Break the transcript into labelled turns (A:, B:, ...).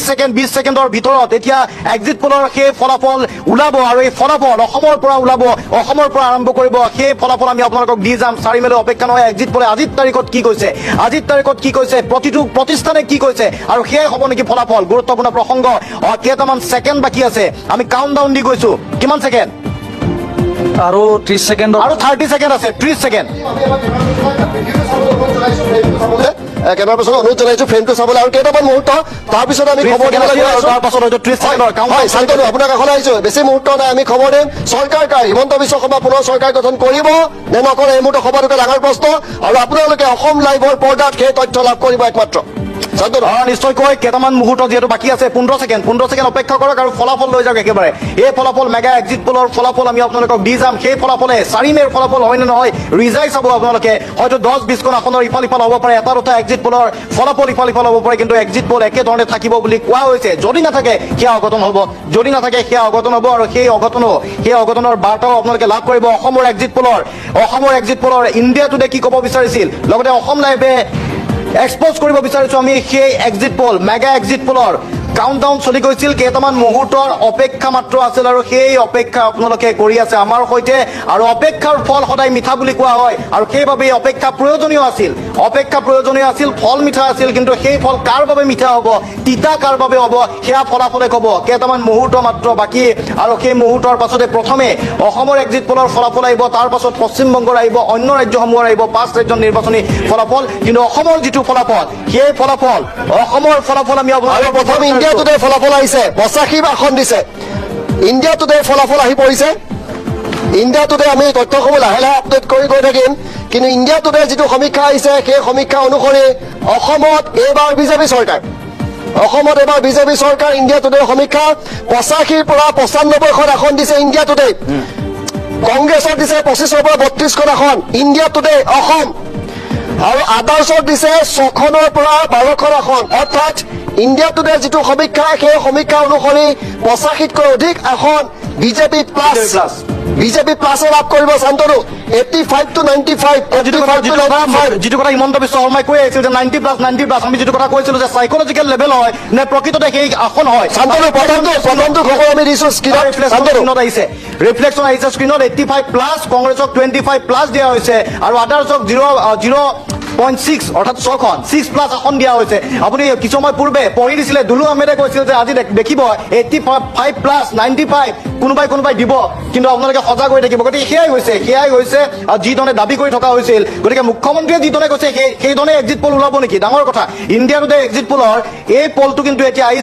A: Second 20 সেকেন্ডৰ ভিতৰত এতিয়া exit পোলৰ সেই ফলাফল ওলাব আৰু এই ফলাফল অসমৰ পৰা ওলাব, অসমৰ পৰা আৰম্ভ কৰিব। সেই ফলাফল আমি আপোনালোকক দি যাম। 4 মেলৈ অপেক্ষা নহয়। এক্সিট পোলে আজিৰ তাৰিখত কি কৈছে, আজিৰ তাৰিখত কি কৈছে, প্ৰতিটো প্ৰতিষ্ঠানে কি কৈছে আৰু সেয়াই হ'ব নেকি ফলাফল। গুৰুত্বপূৰ্ণ প্ৰসংগ। কেইটামান ছেকেণ্ড বাকী আছে, আমি কাউণ্ট ডাউন দি গৈছো। কিমান ছেকেণ্ড?
B: আৰু 30 ছেকেণ্ড
A: আৰু 30 ছেকেণ্ড আছে। 30 ছেকেণ্ড।
C: কেমেৰা পাৰ্চনক অনুৰোধ জনাইছো ফ্ৰেমটো চাবলৈ আৰু কেইটামান মুহূৰ্ত তাৰপিছত আমি খবৰ দিব লাগিব।
A: তাৰ পাছত হয়তো 30 ছেকেণ্ডৰ
C: হয় শান্তনু, আপোনাক এখন আহিছো। বেছি মুহূৰ্ত নাই, আমি খবৰ দিম। চৰকাৰ হিমন্ত বিশ্ব শৰ্মা পুনৰ চৰকাৰ গঠন কৰিব নে নকৰে, এই মুহূৰ্ত সবাতোকে ডাঙৰ প্ৰশ্ন। আৰু আপোনালোকে অসম লাইভৰ পৰ্দাত সেই তথ্য লাভ কৰিব একমাত্ৰ।
A: নিশ্চয়কৈ কেইটামান মুহূৰ্ত যিহেতু বাকী আছে, 15 ছেকেণ্ড অপেক্ষা কৰক আৰু ফলাফল লৈ যাওক একেবাৰে। এই ফলাফল মেগা এক্সিট পোলৰ ফলাফল আমি আপোনালোকক দি যাম। সেই ফলাফলে 4 মেৰ ফলাফল হয় নে নহয় ৰিজাল্ট চাব আপোনালোকে। হয়তো 10-20খন আসনৰ ইফাল সিফাল হ'ব পাৰে, এটা দুটা এক্সিট পোলৰ ফলাফল ইফাল সিফাল হ'ব পাৰে, কিন্তু এক্সিট পোল একেধৰণে থাকিব বুলি কোৱা হৈছে। যদি নাথাকে সেয়া অঘটন হ'ব, যদি নাথাকে সেয়া অঘটন হ'ব। আৰু সেই অঘটনৰ বাৰ্তাও আপোনালোকে লাভ কৰিব অসমৰ এক্সিট পোলৰ ইণ্ডিয়া টুডে কি ক'ব বিচাৰিছিল, লগতে অসম লাইভে এক্সপ'জ কৰিব বিচাৰিছো আমি সেই এক্সিট পোল, মেগা এক্সিট পোলৰ কাউণ্টডাউন চলি গৈছিল। কেইটামান মুহূৰ্তৰ অপেক্ষা মাত্ৰ আছিল আৰু সেই অপেক্ষা আপোনালোকে কৰি আছে আমাৰ সৈতে। আৰু অপেক্ষাৰ ফল সদায় মিঠা বুলি কোৱা হয় আৰু সেইবাবে অপেক্ষা প্ৰয়োজনীয় আছিল। ফল মিঠা আছিল, কিন্তু সেই ফল কাৰ বাবে মিঠা হ'ব, তিতা কাৰ বাবে হ'ব, সেয়া ফলাফলে ক'ব। কেইটামান মুহূৰ্ত মাত্ৰ বাকী আৰু সেই মুহূৰ্তৰ পাছতে প্ৰথমে অসমৰ এক্সিট পোলৰ ফলাফল আহিব, তাৰ পাছত পশ্চিমবংগৰ আহিব, অন্য ৰাজ্যসমূহৰ আহিব, 5 ৰাজ্যৰ নিৰ্বাচনী ফলাফল। কিন্তু অসমৰ যিটো ফলাফল, সেই ফলাফল অসমৰ ফলাফল আমি
C: প্ৰথম ইণ্ডিয়া টুডে ফলাফল আহিছে। 85 আসন দিছে। ইণ্ডিয়া টুডে ফলাফল আহি পৰিছে। ইণ্ডিয়া টুডে আমি তথ্যসমূহ লাহে লাহে আপডেট কৰি গৈ থাকিম, কিন্তু ইণ্ডিয়া টুডে যিটো সমীক্ষা আহিছে সেই সমীক্ষা অনুসৰি অসমত এইবাৰ বিজেপি চৰকাৰ। ইণ্ডিয়া টুডেৰ সমীক্ষা 85ৰ পৰা 95খন আসন দিছে ইণ্ডিয়া টুডে। কংগ্ৰেছক দিছে 25ৰ পৰা 32খন আসন ইণ্ডিয়া টুডে অসম। আৰু আদাৰ্ছক দিছে 6খনৰ পৰা 12খন আসন। অৰ্থাৎ ইণ্ডিয়া টুডে যিটো সমীক্ষা, সেই সমীক্ষা অনুসৰি 85তকৈ অধিক আসন বিজেপি প্লাছে লাভ কৰিব। শান্তনু 85 to 95,
A: যিটো কথা হিমন্ত বিশ্ব শৰ্মাই কৈ আহিছিল যে 90+, আমি যিটো কথা কৈছিলো যে সাইকোলজিকেল লেভেল হয় নে প্ৰকৃততে সেই আসন হয়।
C: শান্তনু প্ৰথমটো খবৰ আমি দিছো
A: স্ক্ৰীণত আহিছে, ৰিফ্লেকশ্যন আহিছে স্ক্ৰীণত। 85+, কংগ্ৰেছক 25+ দিয়া হৈছে আৰু আদাৰ্ছক 0.6 অৰ্থাৎ 6+ আসন দিয়া হৈছে। আপুনি কিছু সময় পূৰ্বে পঢ়ি দিছিলে, দুলু আহমেদে কৈছিল যে আজি দেখিব 85+, 95 কোনোবাই দিব, কিন্তু আপোনালোকে সজাগ হৈ থাকিব। গতিকে সেয়াই হৈছে যিধৰণে দাবী কৰি থকা হৈছিল। গতিকে মুখ্যমন্ত্ৰীয়ে যিধৰণে কৈছে সেইধৰণে এক্সিট পোল ওলাব নেকি, ডাঙৰ কথা। ইণ্ডিয়া টুডে এক্সিট পোলৰ এই পলটো কিন্তু এতিয়া